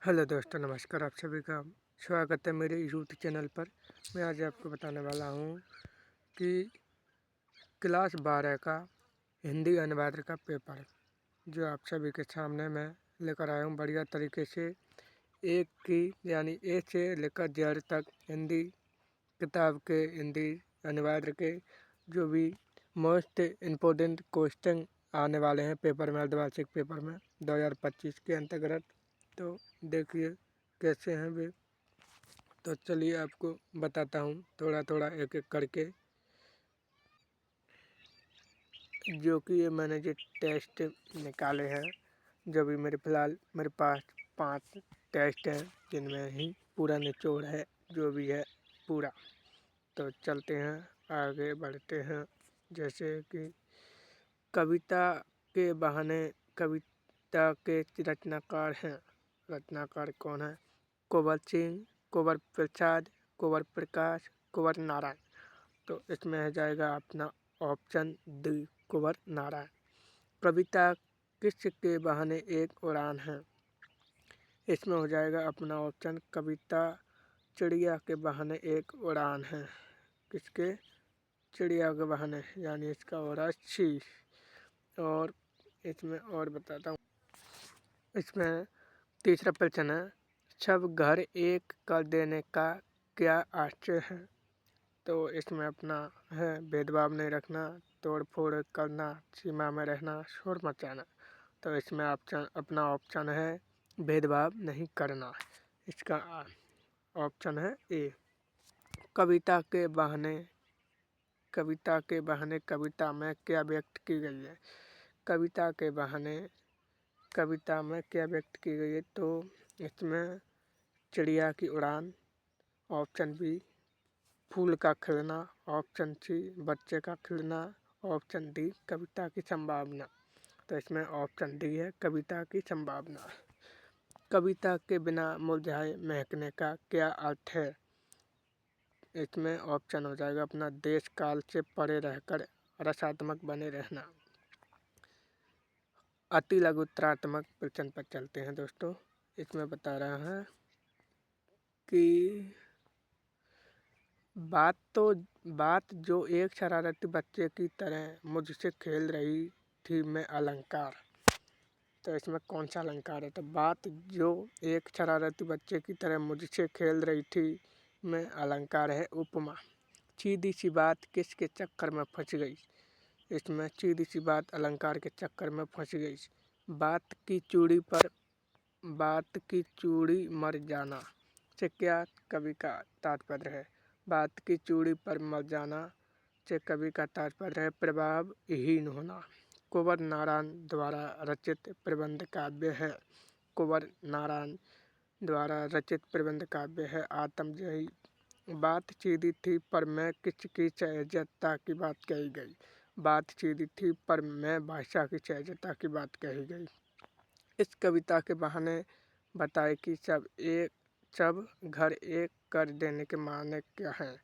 Hello दोस्तों, नमस्कार। आप सभी का स्वागत है मेरे यूट्यूब चैनल पर। मैं आज आपको बताने वाला हूँ कि क्लास 12 का हिंदी अनुवाद का पेपर जो आप सभी के सामने मैं लेकर आया हूँ बढ़िया तरीके से। एक की यानी ए से लेकर जेड तक हिंदी किताब के हिंदी अनुवाद के जो भी मोस्ट इम्पोर्टेंट क्वेश्चन आने वाले हैं पेपर में, अर्धवार्षिक पेपर में 2025 के अंतर्गत। तो देखिए कैसे हैं वे। तो चलिए आपको बताता हूँ थोड़ा थोड़ा एक एक करके। जो कि ये मैंने जो टेस्ट निकाले हैं, जो भी फ़िलहाल मेरे पास 5 टेस्ट हैं जिनमें ही पूरा निचोड़ है जो भी है पूरा। तो चलते हैं, आगे बढ़ते हैं। जैसे कि कविता के बहाने, कविता के रचनाकार हैं। रचनाकार कौन है? कुंवर सिंह, कुंवर प्रसाद, कुंवर प्रकाश, कुंवर नारायण। तो इसमें हो जाएगा अपना ऑप्शन डी, कुंवर नारायण। कविता किस के बहाने एक उड़ान है? इसमें हो जाएगा अपना ऑप्शन कविता चिड़िया के बहाने एक उड़ान है। किसके? चिड़िया के बहाने, यानी इसका हो रहा है सी। और इसमें और बताता हूँ। इसमें तीसरा प्रश्न है, सब घर एक कर देने का क्या आश्चर्य है? तो इसमें अपना है भेदभाव नहीं रखना, तोड़ फोड़ करना, सीमा में रहना, शोर मचाना। तो इसमें अपना ऑप्शन है भेदभाव नहीं करना। इसका ऑप्शन है ए। कविता के बहाने, कविता के बहाने कविता में क्या व्यक्त की गई है? कविता के बहाने कविता में क्या व्यक्त की गई है? तो इसमें चिड़िया की उड़ान, ऑप्शन बी फूल का खिलना, ऑप्शन सी बच्चे का खिलना, ऑप्शन डी कविता की संभावना। तो इसमें ऑप्शन डी है कविता की संभावना। कविता के बिना मुरझाए महकने का क्या अर्थ है? इसमें ऑप्शन हो जाएगा अपना देश काल से परे रहकर रसात्मक बने रहना। अति लघुत्रात्मक प्रश्न पर चलते हैं दोस्तों। इसमें बता रहा है कि बात जो एक शरारती बच्चे की तरह मुझसे खेल रही थी मैं अलंकार। तो इसमें कौन सा अलंकार है? तो बात जो एक शरारती बच्चे की तरह मुझसे खेल रही थी मैं अलंकार है उपमा। सीधी सी बात किसके चक्कर में फंस गई? इसमें सीधी सी बात अलंकार के चक्कर में फंस गई। बात की चूड़ी पर, बात की चूड़ी मर जाना से क्या कवि का तात्पर्य है? बात की चूड़ी पर मर जाना से कवि का तात्पर्य है प्रभावहीन होना। कुंवर नारायण द्वारा रचित प्रबंध काव्य है। कुंवर नारायण द्वारा रचित प्रबंध काव्य है आत्मजयी। बात सीधी थी पर मैं किसकी सहजता की बात कही गई? बात सीधी थी पर मैं भाषा की सहजता की बात कही गई। इस कविता के बहाने बताए कि सब घर एक कर देने के माने क्या हैं?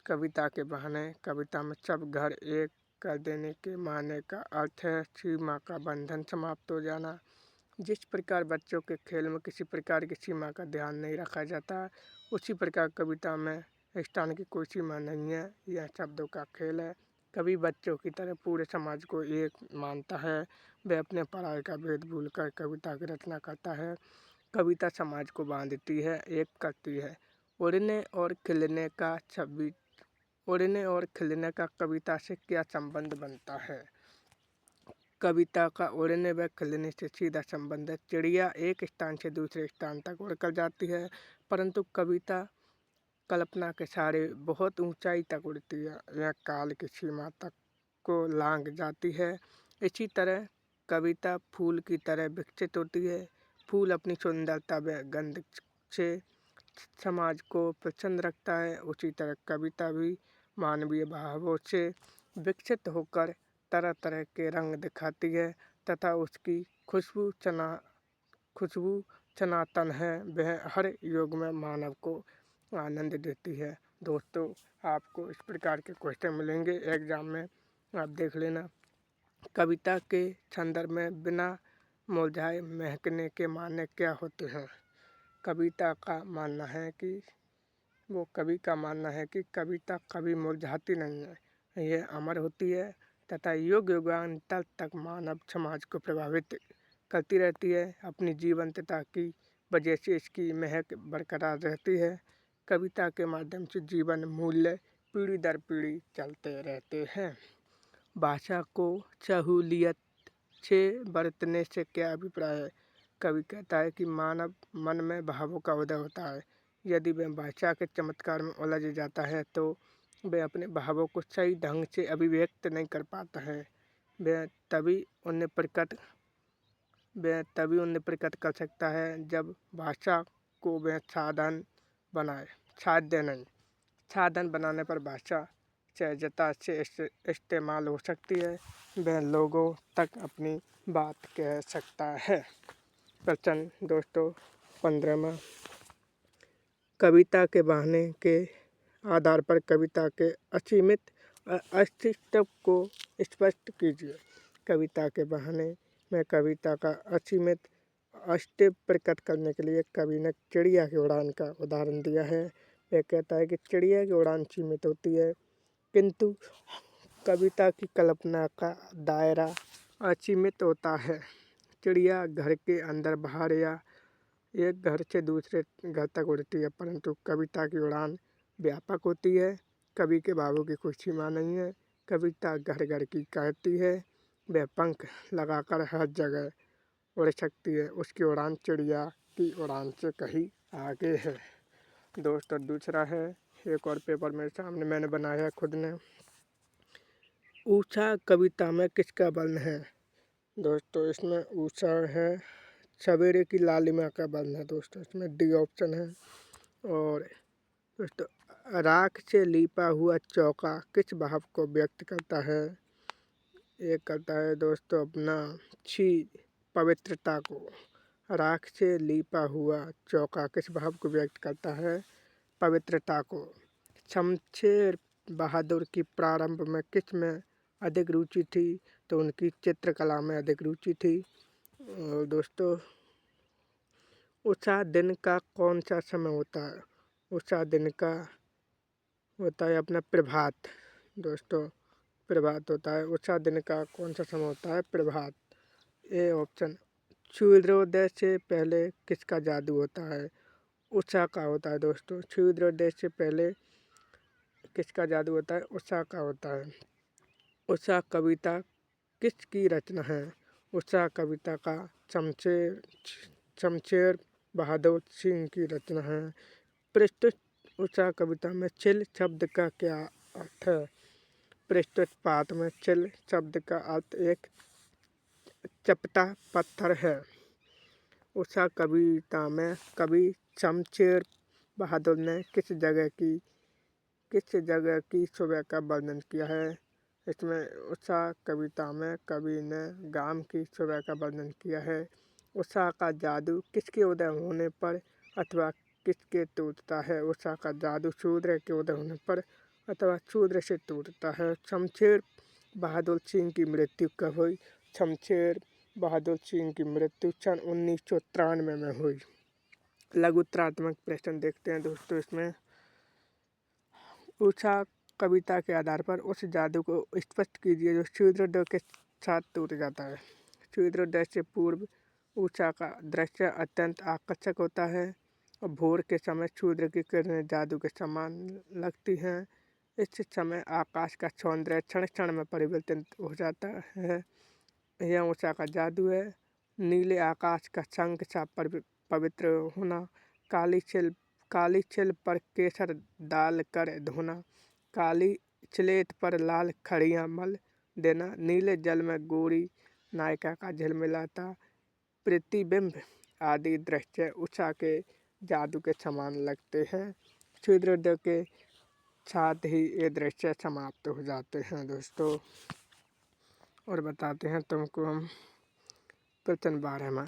कविता के बहाने कविता में सब घर एक कर देने के माने का अर्थ है सीमा का बंधन समाप्त हो जाना। जिस प्रकार बच्चों के खेल में किसी प्रकार की सीमा का ध्यान नहीं रखा जाता, उसी प्रकार कविता में स्थान की कोई सीमा नहीं है। यह शब्दों का खेल है। कवि बच्चों की तरह पूरे समाज को एक मानता है। वह अपने पढ़ाई का भेद भूलकर कविता की रचना करता है। कविता समाज को बांधती है, एक करती है। उड़ने और खिलने का छवि, उड़ने और खिलने का कविता से क्या संबंध बनता है? कविता का उड़ने व खिलने से सीधा संबंध है। चिड़िया एक स्थान से दूसरे स्थान तक उड़कर जाती है, परंतु कविता कल्पना के सहारे बहुत ऊंचाई तक उड़ती है। यह काल की सीमा तक को लांघ जाती है। इसी तरह कविता फूल की तरह विकसित होती है। फूल अपनी सुंदरता व गंध से समाज को प्रसन्न रखता है। उसी तरह कविता भी मानवीय भावों से विकसित होकर तरह तरह के रंग दिखाती है तथा उसकी खुशबू सनातन है। वह हर युग में मानव को आनंद देती है। दोस्तों, आपको इस प्रकार के क्वेश्चन मिलेंगे एग्जाम में, आप देख लेना। कविता के संदर्भ में बिना मुरझाए महकने के माने क्या होते हैं? कविता का मानना है कि कवि का मानना है कि कविता कभी मुरझाती नहीं है, यह अमर होती है तथा युग युगांतर तक मानव समाज को प्रभावित करती रहती है। अपनी जीवंतता की वजह से इसकी महक बरकरार रहती है। कविता के माध्यम से जीवन मूल्य पीढ़ी दर पीढ़ी चलते रहते हैं। भाषा को सहूलियत से बरतने से क्या अभिप्राय है? कवि कहता है कि मानव मन में भावों का उदय होता है। यदि वह भाषा के चमत्कार में उलझ जाता है तो वह अपने भावों को सही ढंग से अभिव्यक्त नहीं कर पाता है। वह तभी उन्हें प्रकट कर सकता है जब भाषा को वह साधन बनाए, साध्य नहीं। साधन बनाने पर भाषा सहजता से इस्तेमाल हो सकती है। वह लोगों तक अपनी बात कह सकता है। प्रश्न दोस्तों 15वां, कविता के बहाने के आधार पर कविता के असीमित अस्तित्व को स्पष्ट कीजिए। कविता के बहाने में कविता का असीमित अस्तित्व प्रकट करने के लिए कवि ने चिड़िया की उड़ान का उदाहरण दिया है। वह कहता है कि चिड़िया की उड़ान सीमित होती है, किंतु कविता की कल्पना का दायरा असीमित होता है। चिड़िया घर के अंदर बाहर या एक घर से दूसरे घर तक उड़ती है, परंतु कविता की उड़ान व्यापक होती है। कवि के भावों की कोई सीमा नहीं है। कविता घर घर की कहती है। वह पंख लगाकर हर जगह उड़ सकती है। उसकी उड़ान चिड़िया की उड़ान से कहीं आगे है। दोस्तों दूसरा है, एक और पेपर मेरे सामने मैंने बनाया है खुद ने। ऊषा कविता में किसका वर्ण है? दोस्तों इसमें ऊषा है सवेरे की लालिमा का वर्ण है। दोस्तों इसमें डी ऑप्शन है। और दोस्तों राख से लीपा हुआ चौका किस भाव को व्यक्त करता है? ये करता है दोस्तों अपना पवित्रता को। राख से लीपा हुआ चौका किस भाव को व्यक्त करता है? पवित्रता को। शमशेर बहादुर की प्रारंभ में किस में अधिक रुचि थी? तो उनकी चित्रकला में अधिक रुचि थी। और दोस्तों उषा दिन का कौन सा समय होता है? उषा दिन का होता है अपना प्रभात। दोस्तों प्रभात होता है। उषा दिन का कौन सा समय होता है? प्रभात। A option. सूर्योदय से पहले किसका जादू होता है? उषा का होता है। दोस्तों सूर्योदय से पहले किसका जादू होता है? उषा का होता है। उषा कविता किसकी रचना है? उषा कविता का शमशेर बहादुर सिंह की रचना है। प्रस्तुत उषा कविता में चिल शब्द का क्या अर्थ है? प्रस्तुत पाठ में चिल शब्द का अर्थ एक चपटा पत्थर है। उषा कविता में कवि शमशेर बहादुर ने किस जगह की सुबह का वर्णन किया है? इसमें उषा कविता में कवि ने गांव की सुबह का वर्णन किया है। उषा का जादू किसके उदय होने पर अथवा किसके टूटता है? उषा का जादू सूर्य के उदय होने पर अथवा सूर्य से टूटता है। शमशेर बहादुर सिंह की मृत्यु कब हुई? शमशेर बहादुर सिंह की मृत्यु सन 1993 में हुई। लघुत्तरात्मक प्रश्न देखते हैं दोस्तों इसमें। उषा कविता के आधार पर उस जादू को स्पष्ट कीजिए जो सूर्योदय के साथ टूट जाता है। सूर्योदय से पूर्व उषा का दृश्य अत्यंत आकर्षक होता है और भोर के समय सूर्य की किरणें जादू के समान लगती हैं। इस समय आकाश का सौंदर्य क्षण क्षण में परिवर्तित हो जाता है। यह उषा का जादू है। नीले आकाश का शंख सा पवित्र होना, काली छिल पर केसर डाल कर धोना, काली स्लेट पर लाल खड़ियाँ मल देना, नीले जल में गोरी नायिका का झिलमिलाता प्रतिबिंब आदि दृश्य उषा के जादू के समान लगते हैं। सूर्योदय के साथ ही ये दृश्य समाप्त हो जाते हैं दोस्तों। और बताते हैं तुमको हम प्रश्न 12वां।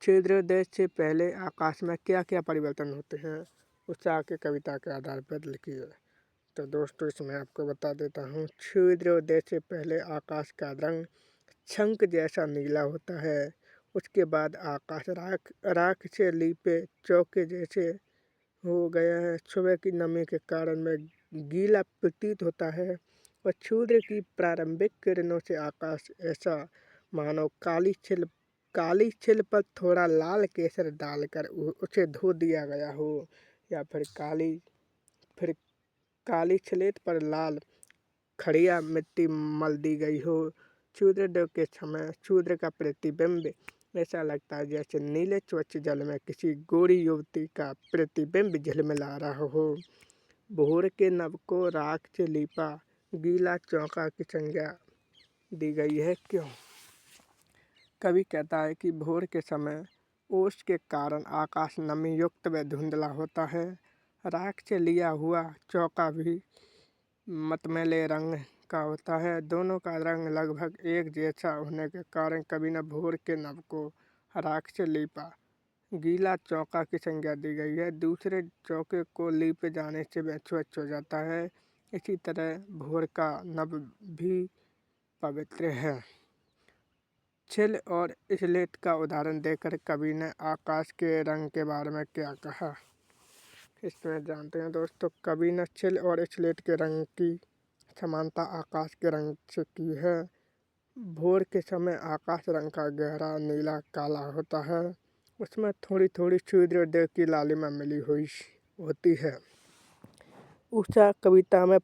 सूर्योदय से पहले आकाश में क्या क्या परिवर्तन होते हैं? उषा के कविता के आधार पर लिखिए। तो दोस्तों इसमें आपको बता देता हूँ। सूर्योदय से पहले आकाश का रंग शंख जैसा नीला होता है। उसके बाद आकाश राख राख से लीपे चौके जैसे हो गया है। सुबह की नमी के कारण में गीला प्रतीत होता है और सूर्य की प्रारंभिक किरणों से आकाश ऐसा मानो काली छिल पर थोड़ा लाल केसर डालकर उसे धो दिया गया हो, या फिर काली स्लेट पर लाल खड़िया मिट्टी मल दी गई हो। सूर्योदय के समय सूर्य का प्रतिबिंब ऐसा लगता है जैसे नीले स्वच्छ जल में किसी गोरी युवती का प्रतिबिंब झिलमिला रहा हो। भोर के नभ को राख से लीपा गीला चौका की संज्ञा दी गई है। क्यों? कवि कहता है कि भोर के समय ओस के कारण आकाश नमी युक्त व धुंधला होता है। राख से लिया हुआ चौका भी मटमैले रंग का होता है। दोनों का रंग लगभग एक जैसा होने के कारण कवि ने भोर के नभ को राख से लीपा गीला चौका की संज्ञा दी गई है। दूसरे चौके को लीपे जाने से वह स्वच्छ हो जाता है। इसी तरह भोर का नभ भी पवित्र है। छिल और स्लेट का उदाहरण देकर कवि ने आकाश के रंग के बारे में क्या कहा, इसमें जानते हैं दोस्तों। कवि ने छिल और स्लेट के रंग की समानता आकाश के रंग से की है। भोर के समय आकाश रंग का गहरा नीला काला होता है, उसमें थोड़ी थोड़ी सूर्योदय की लालिमा मिली हुई होती है। उषा कविता में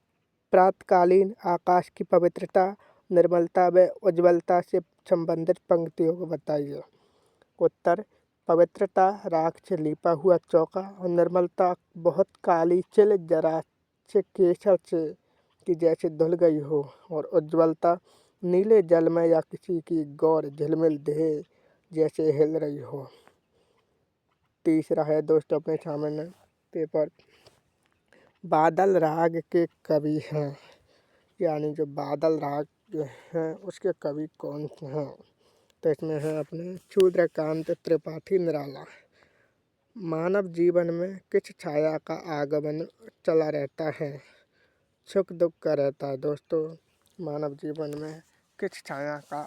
प्रातकालीन आकाश की पवित्रता, निर्मलता व उज्ज्वलता से संबंधित पंक्तियों को बताइए। उत्तर: पवित्रता राख से लिपा हुआ चौका और निर्मलता बहुत काली चिल जरा से केसर से की जैसे धुल गई हो, और उज्ज्वलता नीले जल में या किसी की गौर झिलमिल देह जैसे हिल रही हो। तीसरा है दोस्तों अपने सामने पेपर, बादल राग के कवि हैं, यानी जो बादल राग हैं उसके कवि कौन हैं। तो इसमें है अपने सूर्यकांत त्रिपाठी निराला। मानव जीवन में किस छाया का आगमन चला रहता है, सुख दुख का रहता है। दोस्तों मानव जीवन में किस छाया का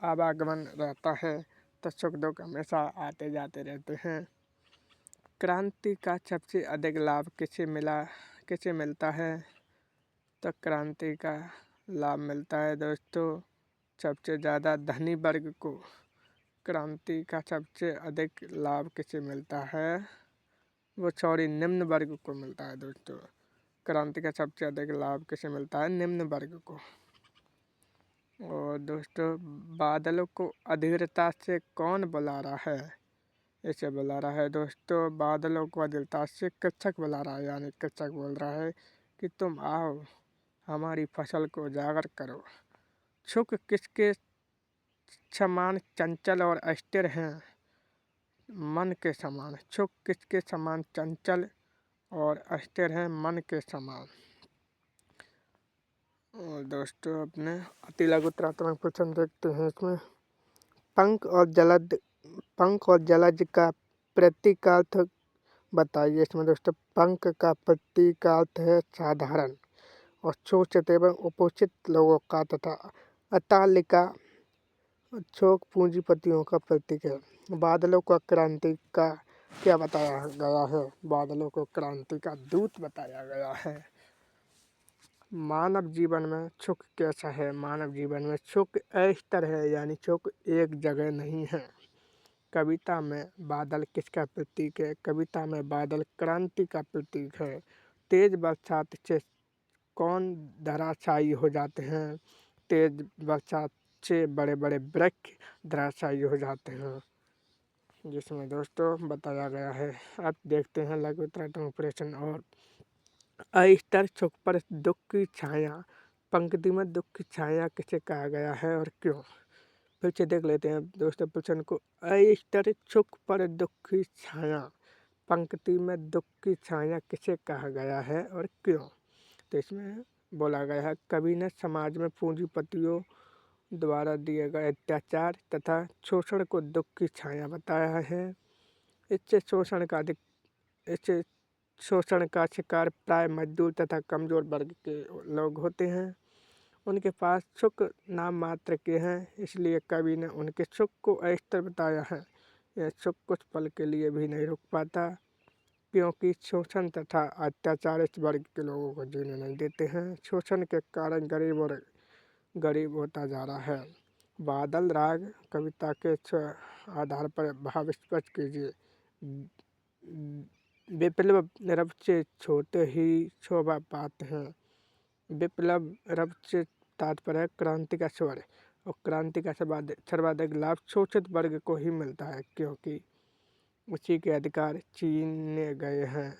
आवागमन रहता है, तो सुख दुख हमेशा आते जाते रहते हैं। क्रांति का सबसे अधिक लाभ किसे मिलता है, तो क्रांति का लाभ मिलता है दोस्तों सबसे ज़्यादा धनी वर्ग को। क्रांति का सबसे अधिक लाभ किसे मिलता है, वो निम्न वर्ग को मिलता है दोस्तों। क्रांति का सबसे अधिक लाभ किसे मिलता है, निम्न वर्ग को। और दोस्तों बादलों को अधीरता से कौन बुला रहा है, इसे बुला रहा है दोस्तों बादलों को अधीरता से कृषक बुला रहा है, यानी कृषक बोल रहा है कि तुम आओ हमारी फसल को उजागर करो। सुख किसके समान चंचल और अस्थिर हैं, मन के समान। सुख किसके समान चंचल और अस्थिर हैं, मन के समान। और दोस्तों अपने अति लघु त्रात्मक प्रश्न देखते हैं। इसमें पंख और जलज का प्रतीकार्थ बताइए। इसमें दोस्तों पंख का प्रतीकार्थ है साधारण और शोषित एवं उपोषित लोगों का, तथा अतालिका शोक पूंजीपतियों का प्रतीक है। बादलों को क्रांति का क्या बताया गया है, बादलों को क्रांति का दूत बताया गया है। मानव जीवन में सुख कैसा है, मानव जीवन में सुख अस्थिर है, यानी सुख एक जगह नहीं है। कविता में बादल किसका प्रतीक है, कविता में बादल क्रांति का प्रतीक है। तेज बरसात से कौन धराशायी हो जाते हैं, तेज बरसात से बड़े बड़े वृक्ष धराशायी हो जाते हैं, जिसमें दोस्तों बताया गया है। अब देखते हैं लघु त्रात्मक प्रश्न। और अस्थिर सुख पर दुख की छाया, पंक्ति में दुख की छाया किसे कहा गया है और क्यों। फिर से देख लेते हैं दोस्तों प्रश्न को। अस्थिर सुख पर दुख की छाया, पंक्ति में दुख की छाया किसे कहा गया है और क्यों। तो इसमें बोला गया है कवि ने समाज में पूंजीपतियों द्वारा दिए गए अत्याचार तथा शोषण को दुख की छाया बताया है। इससे शोषण का शिकार प्राय मजदूर तथा कमजोर वर्ग के लोग होते हैं। उनके पास सुख नाम मात्र के हैं, इसलिए कवि ने उनके सुख को इस तरह बताया है। यह सुख कुछ पल के लिए भी नहीं रुक पाता, क्योंकि शोषण तथा अत्याचार इस वर्ग के लोगों को जीने नहीं देते हैं। शोषण के कारण गरीब होता जा रहा है। बादल राग कविता के आधार पर भाव स्पष्ट कीजिए। विप्लव रब से छोटे ही शोभा पाते हैं। विप्लव रब से तात्पर्य है क्रांति का स्वर, और क्रांति का सर्वाधिक लाभ शोषित वर्ग को ही मिलता है, क्योंकि उसी के अधिकार छीने गए हैं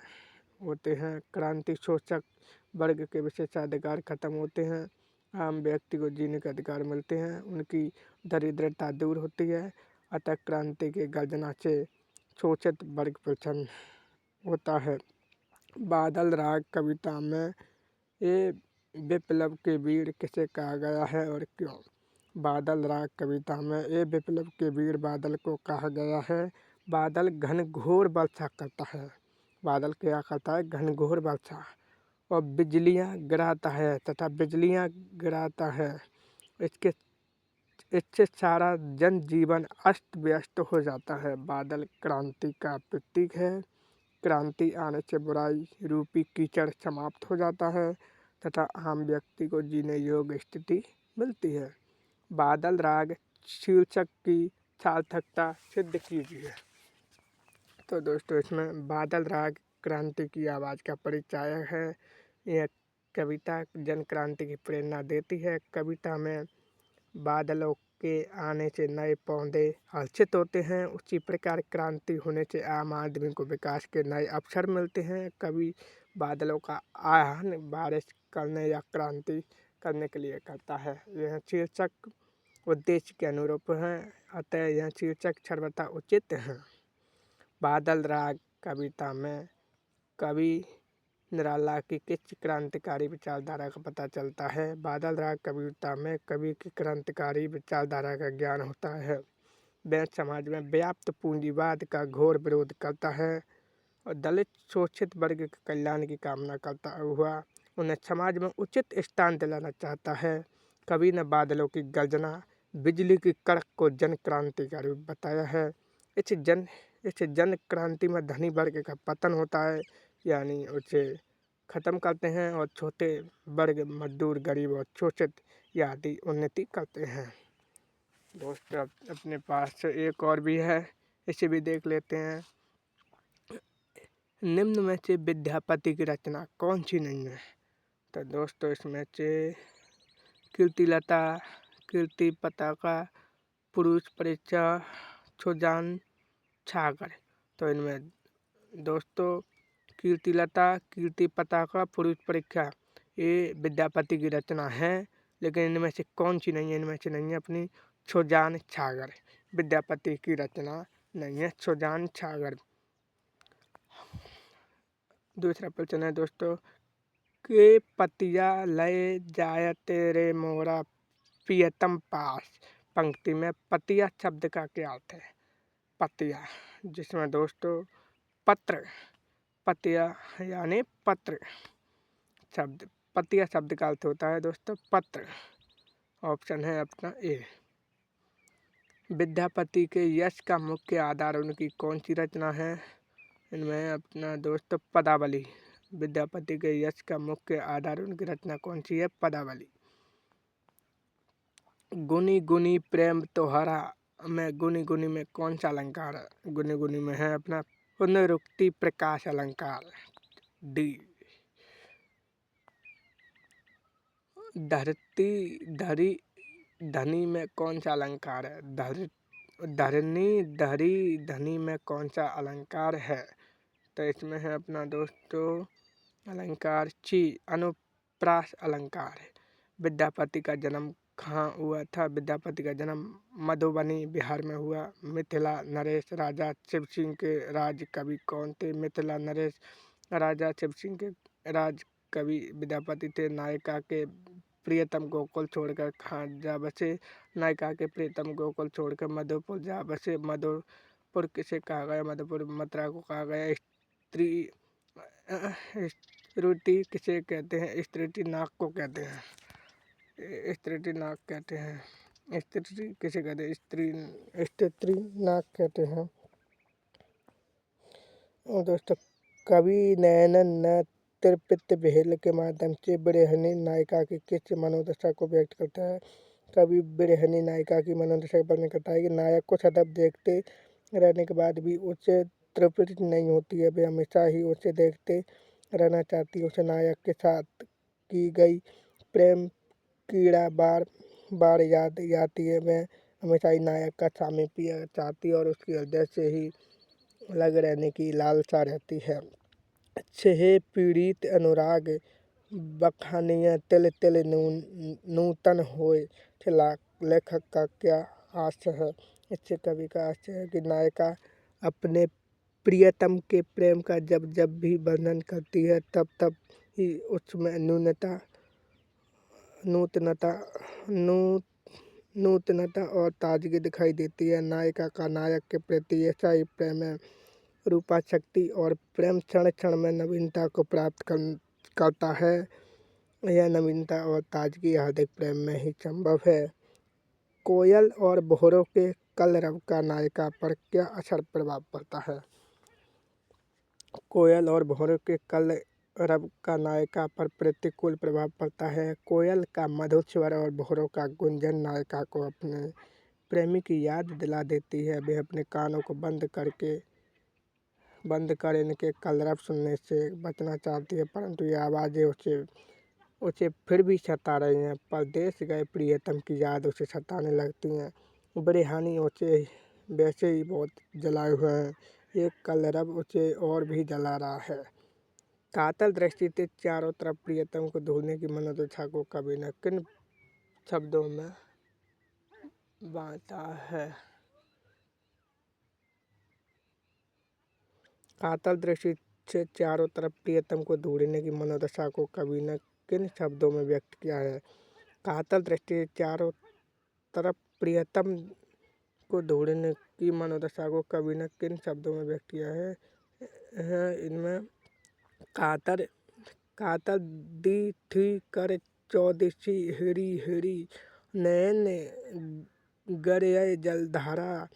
होते हैं। क्रांति शोषक वर्ग के विशेषाधिकार खत्म होते हैं, आम व्यक्ति को जीने के अधिकार मिलते हैं, उनकी दरिद्रता दूर होती है। अतः क्रांति के गर्जना से शोषित वर्ग प्रसन्न होता है। बादल राग कविता में ये विप्लव के वीर किसे कहा गया है और क्यों? बादल राग कविता में ये विप्लव के वीर बादल को कहा गया है। बादल घनघोर वर्षा करता है। बादल क्या करता है? घनघोर वर्षा, और बिजलियाँ गिराता है तथा बिजलियाँ गिराता है। इससे सारा जनजीवन अस्त व्यस्त हो जाता है। बादल क्रांति का प्रतीक है। क्रांति आने से बुराई रूपी कीचड़ समाप्त हो जाता है तथा आम व्यक्ति को जीने योग्य स्थिति मिलती है। बादल राग शीर्षक की सार्थकता सिद्ध कीजिए। तो दोस्तों, इसमें बादल राग क्रांति की आवाज़ का परिचायक है। यह कविता जन क्रांति की प्रेरणा देती है। कविता में बादलों के आने से नए पौधे हर्षित होते हैं, उसी प्रकार क्रांति होने से आम आदमी को विकास के नए अवसर मिलते हैं। कवि बादलों का आह्वान बारिश करने या क्रांति करने के लिए करता है। यह शीर्षक उद्देश्य के अनुरूप है, अतः यह शीर्षक सर्वथा उचित है। बादल राग कविता में कवि निराला की किस क्रांतिकारी विचारधारा का पता चलता है? बादल राग कविता में कवि की क्रांतिकारी विचारधारा का ज्ञान होता है। वह समाज में व्याप्त पूंजीवाद का घोर विरोध करता है और दलित शोषित वर्ग के कल्याण की कामना करता हुआ उन्हें समाज में उचित स्थान दिलाना चाहता है। कवि ने बादलों की गर्जना, बिजली की कड़क को जन क्रांति का रूप बताया है। इस जन क्रांति में धनी वर्ग का पतन होता है, यानी उसे ख़त्म करते हैं, और छोटे वर्ग, मजदूर, गरीब और शोषित आदि उन्नति करते हैं। दोस्तों, अपने पास एक और भी है, इसे भी देख लेते हैं। निम्न में से विद्यापति की रचना कौन सी नहीं है? तो दोस्तों, इसमें से कीर्तिलता, कीर्ति पताका, पुरुष परीक्षा, छोजान छागर। तो इनमें दोस्तों कीर्तिलता, कीर्ति पताका, पुरुष परीक्षा ये विद्यापति की रचना है, लेकिन इनमें से कौन सी नहीं है? इनमें से नहीं है अपनी छोजान छागर। विद्यापति की रचना नहीं है छोजान छागर। दूसरा प्रश्न है दोस्तों, के पतिया लय जाय तेरे मोरा प्रियतम पास। पंक्ति में पतिया शब्द का क्या अर्थ है? पतिया, जिसमें दोस्तों पत्र, पतिया यानी पत्र शब्द, पतिया शब्द का अर्थ होता है दोस्तों पत्र। ऑप्शन है अपना ए। विद्यापति के यश का मुख्य आधार उनकी कौन सी रचना है? इनमें अपना दोस्तों पदावली। विद्यापति के यश का मुख्य आधार उनकी रचना कौन सी है? पदावली। गुनी गुनी प्रेम तोहरा में गुनी गुनी में कौन सा अलंकार है? गुनी गुनी में है अपना पुनरुक्ति प्रकाश अलंकार, डी। धरती धरी धनी में कौन सा अलंकार है? धरनी धरी धनी में कौन सा अलंकार है? तो इसमें है अपना दोस्तों अलंकार ची, अनुप्रास अलंकार है। विद्यापति का जन्म कहाँ हुआ था? विद्यापति का जन्म मधुबनी बिहार में हुआ। मिथिला नरेश राजा शिव सिंह के राज कवि कौन थे? मिथिला नरेश राजा शिव सिंह के राज कवि विद्यापति थे। नायिका के प्रियतम गोकुल छोड़कर कहाँ जा बसे? नायिका के प्रियतम गोकुल छोड़कर मधुपुर जा बसे। मधुपुर किसे कहा गया? मधुपुर मथुरा को कहा गया। स्त्रुटि किसे कहते हैं? स्त्रुटि नाक को कहते हैं। स्त्री नाक कहते हैं। स्त्री किसे कहते हैं? स्त्री नाक कहते हैं। और दोस्तों, कवि नयनन न त्रिपित भेल के माध्यम से बिरहनी नायिका की किस मनोदशा को व्यक्त करता है? कवि बिरहनी नायिका की मनोदशा का वर्णन करता है कि नायक को सदैव देखते रहने के बाद भी उसे तृप्ति नहीं होती है। वे हमेशा ही उसे देखते रहना चाहती है। उसे नायक के साथ की गई प्रेम कीड़ा बार बार याद आती है। वह हमेशा ही नायक का सामीप्य चाहती है और उसकी हृदय से ही अलग रहने की लालसा रहती है। छह पीड़ित अनुराग बखानिया तिल तिल नूतन होए लेखक का क्या आशय है? इससे कवि का आशय है कि नायिका अपने प्रियतम के प्रेम का जब जब भी वर्णन करती है तब तब ही उसमें नूतनता और ताजगी दिखाई देती है। नायिका का नायक के प्रति ऐसा ही प्रेम है। रूपा शक्ति और प्रेम क्षण क्षण में नवीनता को प्राप्त करता है। यह नवीनता और ताजगी हार्दिक प्रेम में ही संभव है। कोयल और भौरों के कलरव का नायिका पर क्या असर प्रभाव पड़ता है? कोयल और भौरों के कलरव का नायिका पर प्रतिकूल प्रभाव पड़ता है। कोयल का मधुर स्वर और भौरों का गुंजन नायिका को अपने प्रेमी की याद दिला देती है। वे अपने कानों को बंद कर इनके कलरव सुनने से बचना चाहती है, परंतु ये आवाज़ें उसे फिर भी सता रही हैं। परदेश गए प्रियतम की याद उसे सताने लगती हैं। बिरहानी उसे वैसे ही बहुत जलाए हुए हैं। एक कलरव उसे और भी जला रहा है। कातल दृष्टि से चारों तरफ प्रियतम को ढूंढने की मनोदशा को कवि ने किन शब्दों में बांटा है? कातल दृष्टि से चारों तरफ प्रियतम को ढूंढने की मनोदशा को कवि ने किन शब्दों में व्यक्त किया है? कातल दृष्टि से चारों तरफ प्रियतम को ढूंढने की मनोदशा को कवि ने किन शब्दों में व्यक्त किया है? इनमें कातर दी थी कर चौदिसी हिरी हिरी नैन गरय जलधारा।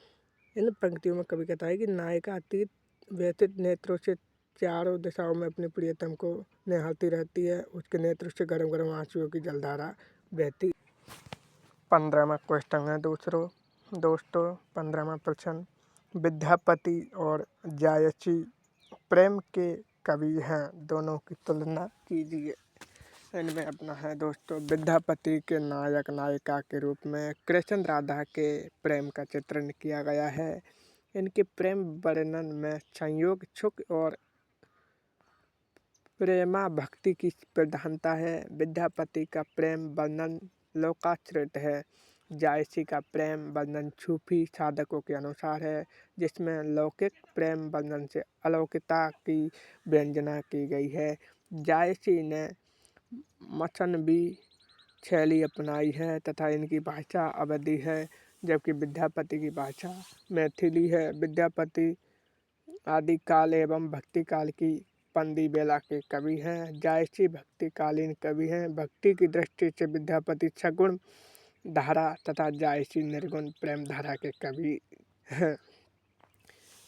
इन पंक्तियों में कवि कहता है कि नायिका अतीत व्यथित नेत्रों से चारों दिशाओं में अपने प्रियतम को निहारती रहती है। उसके नेत्रों से गरम गरम आंसुओं की जलधारा बहती। 15वां क्वेश्चन है दोस्तों 15वां प्रश्न, विद्यापति और जायसी प्रेम के कवि हैं, दोनों की तुलना कीजिए। इनमें अपना है दोस्तों, विद्यापति के नायक नायिका के रूप में कृष्ण राधा के प्रेम का चित्रण किया गया है। इनके प्रेम वर्णन में संयोग सुख और प्रेमा भक्ति की प्रधानता है। विद्यापति का प्रेम वर्णन लोकाश्रित है। जायसी का प्रेम वर्णन सूफी साधकों के अनुसार है, जिसमें लौकिक प्रेम वर्णन से अलौकिकता की व्यंजना की गई है। जायसी ने मसनवी शैली अपनाई है तथा इनकी भाषा अवधी है, जबकि विद्यापति की भाषा मैथिली है। विद्यापति आदिकाल एवं भक्तिकाल की पंदी बेला के कवि हैं। जायसी भक्तिकालीन कवि हैं। भक्ति की दृष्टि से विद्यापति सगुण धारा तथा जायसी निर्गुण प्रेम धारा के कवि हैं।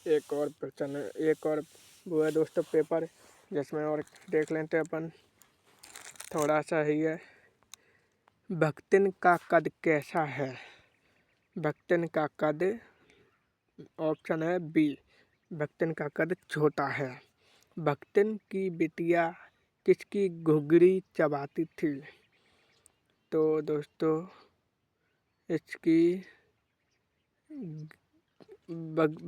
एक और प्रश्न, एक और वो है दोस्तों पेपर, जिसमें और देख लेते हैं अपन थोड़ा सा ही है। भक्तिन का कद कैसा है? भक्तिन का कद, ऑप्शन है बी, भक्तिन का कद छोटा है। भक्तिन की बिटिया किसकी घुघरी चबाती थी? तो दोस्तों इसकी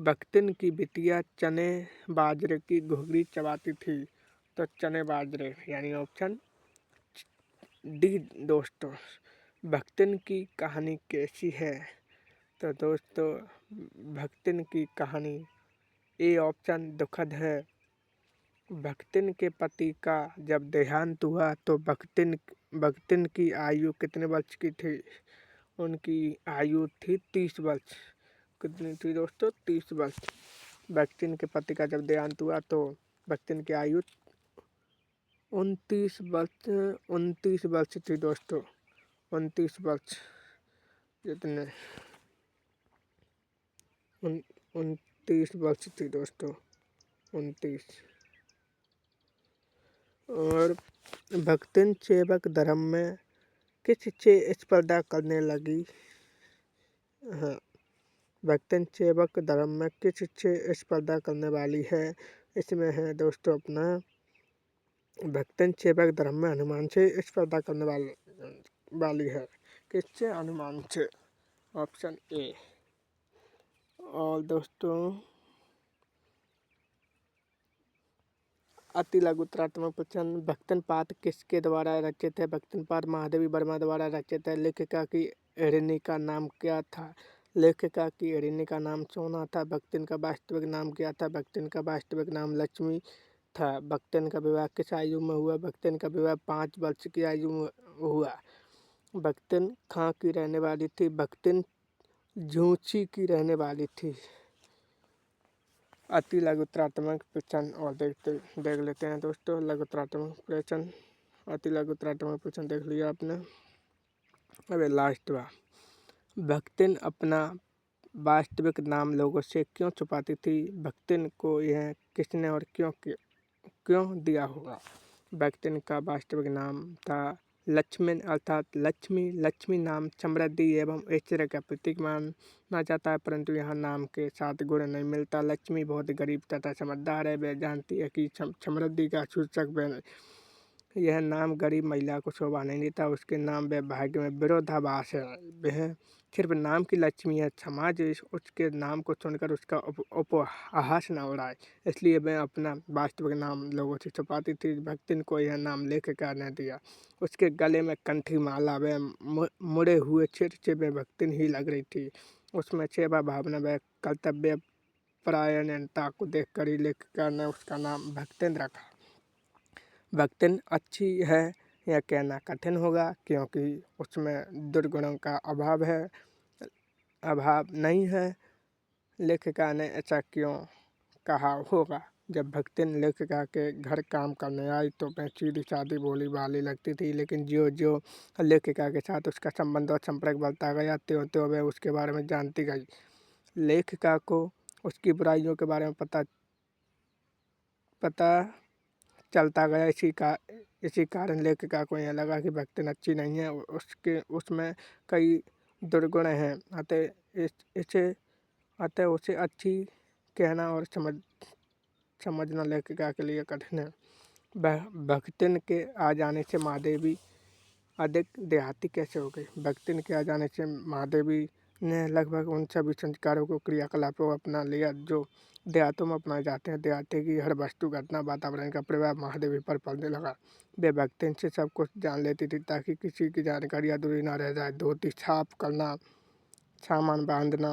भक्तिन की बिटिया चने बाजरे की घुघरी चबाती थी। तो चने बाजरे यानी ऑप्शन डी दोस्तों। भक्तिन की कहानी कैसी है? तो दोस्तों भक्तिन की कहानी ए ऑप्शन दुखद है। भक्तिन के पति का जब देहांत हुआ तो भक्तिन की आयु कितने वर्ष की थी? उनकी आयु थी 30 वर्ष। कितनी थी दोस्तों? 30 वर्ष। भक्तिन के पति का जब देहांत हुआ तो भक्तिन की आयु 29 वर्ष थी दोस्तों। 29 वर्ष जितने 29 वर्ष थी दोस्तों, 29। और भक्तिन सेवक धर्म में किस से स्पर्धा करने लगी। हाँ, भक्तिन सेवक धर्म में किस से स्पर्धा करने वाली है। इसमें है दोस्तों अपना भक्तिन सेवक धर्म में हनुमान से स्पर्धा करने वाली है। किससे? हनुमान से, ऑप्शन ए। और दोस्तों अति लघुत्रात्मक प्रश्न, भक्तन पाठ किसके द्वारा रचित है। भक्तन पाठ महादेवी वर्मा द्वारा रचित है। लेखिका की हिरणी का नाम क्या था। लेखिका की हिरणी का नाम सोना था। भक्तिन का वास्तविक नाम क्या था। भक्तिन का वास्तविक नाम लक्ष्मी था। भक्तिन का विवाह किस आयु में हुआ। भक्तिन का विवाह 5 वर्ष की आयु में हुआ। भक्तिन कहाँ की रहने वाली थी। भक्तिन झूंसी की रहने वाली थी। अति लघुत्रात्मक प्रश्न और देख लेते हैं दोस्तों। लघुत्रात्मक प्रश्न, अति लघुत्रात्मक प्रश्न देख लिया आपने। अबे लास्ट हुआ, भक्तिन अपना वास्तविक नाम लोगों से क्यों छुपाती थी। भक्तिन को यह किसने और क्यों दिया होगा। भक्तिन का वास्तविक नाम था लक्ष्मण अर्थात लक्ष्मी। लक्ष्मी नाम समृद्धि एवं ऐश्वर्य का प्रतीक माना जाता है, परंतु यहाँ नाम के साथ गुण नहीं मिलता। लक्ष्मी बहुत गरीब तथा समझदार है। वह जानती है कि समृद्धि का सूचक यह नाम गरीब महिला को शोभा नहीं देता। उसके नाम व भाग्य में विरोधाभास है। वह सिर्फ नाम की लक्ष्मी है। समाज उसके नाम को सुनकर उसका उपहास न उड़ाए, इसलिए वह अपना वास्तविक नाम लोगों से छुपाती थी। भक्तिन को यह नाम लेखिका ने दिया। उसके गले में कंठी माला व मुड़े हुए सिर से वह भक्तिन ही लग रही थी। उसमें सेवा भावना व कर्तव्य परायणता को देखकर ही लेखिका ने उसका नाम भक्तिन रखा। भक्तिन अच्छी है यह कहना कठिन होगा, क्योंकि उसमें दुर्गुणों का अभाव नहीं है। लेखिका ने ऐसा क्यों कहा होगा। जब भक्तिन लेखिका के घर काम करने आई तो वह सीधी सादी भोली भाली लगती थी, लेकिन जो जो लेखिका के साथ उसका संबंध और संपर्क बढ़ता गया त्यों त्यों वह उसके बारे में जानती गई। लेखिका को उसकी बुराइयों के बारे में पता चलता गया। इसी कारण लेखिका को यह लगा कि भक्तिन अच्छी नहीं है, उसमें कई दुर्गुण हैं। अतः उसे अच्छी कहना और समझना लेखिका के लिए कठिन है। भक्तिन के आ जाने से महादेवी अधिक देहाती कैसे हो गई। भक्तिन के आ जाने से महादेवी ने लगभग उन सभी संस्कारों को क्रियाकलापों को अपना लिया जो देहातों में अपनाए जाते हैं। देहाती की हर वस्तु घटना वातावरण का प्रभाव महादेवी पर पड़ने लगा। वे भक्तिन से सब कुछ जान लेती थी ताकि किसी की जानकारी अधूरी न रह जाए। धोती साफ करना, सामान बांधना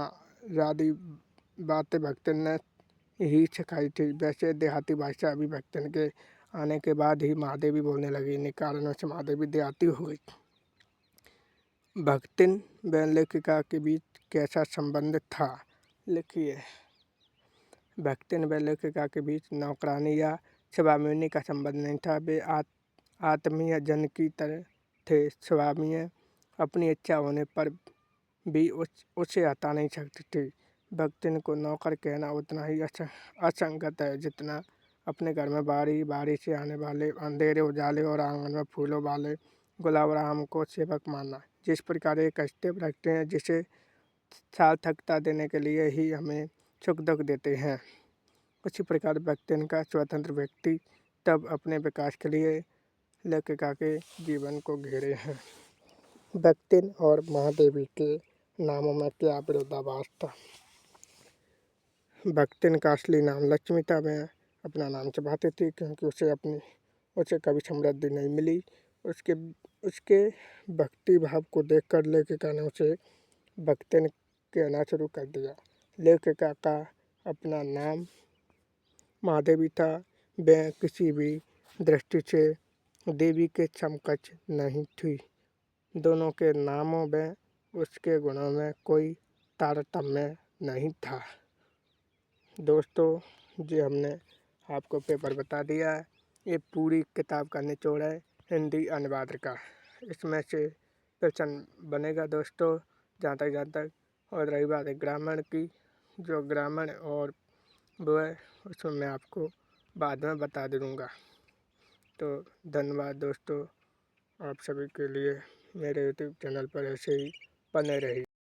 आदि बातें भक्तिन ने ही सिखाई थी। वैसे देहाती भाषा अभी भक्तिन के आने के बाद ही महादेवी बोलने लगी। इन्हीं कारणों से महादेवी देहाती हो गई। भक्तिन व लेखिका के बीच कैसा संबंध था। लिखिए, भक्तिन व लेखिका के बीच नौकरानी या स्वामिनी का संबंध नहीं था। वे आत्मीय जन की तरह थे। स्वामी अपनी इच्छा होने पर भी उसे हटा नहीं सकती थी। भक्तिन को नौकर कहना उतना ही असंगत है जितना अपने घर में बारी बारी से आने वाले अंधेरे उजाले और आंगन में फूलों वाले गुलाब राम को सेवक मानना। जिस प्रकार एक अस्तित्व रखते हैं जिसे सार्थकता देने के लिए ही हमें सुख दुख देते हैं, उसी प्रकार भक्तिन का स्वतंत्र व्यक्ति तब अपने विकास के लिए लेखिका के जीवन को घेरे हैं। भक्तिन और महादेवी के नामों में क्या विरोधाभास था। भक्तिन का असली नाम लक्ष्मी था। वह अपना नाम छुपाती थी क्योंकि उसे कभी समृद्धि नहीं मिली। उसके भक्ति भाव को देखकर लेखिका ने उसे भक्तिन कहना शुरू कर दिया। लेखिका का अपना नाम महादेवी था। वह किसी भी दृष्टि से देवी के समकक्ष नहीं थी। दोनों के नामों में उसके गुणों में कोई तारतम्य नहीं था। दोस्तों जी हमने आपको पेपर बता दिया है। ये पूरी किताब का निचोड़ है हिंदी अनुवाद का। इसमें से प्रश्न बनेगा दोस्तों जहाँ तक। और रही बात है ग्रामर की, जो ग्रामर और वो है उसमें मैं आपको बाद में बता दूँगा। तो धन्यवाद दोस्तों, आप सभी के लिए मेरे यूट्यूब चैनल पर ऐसे ही बने रहिए।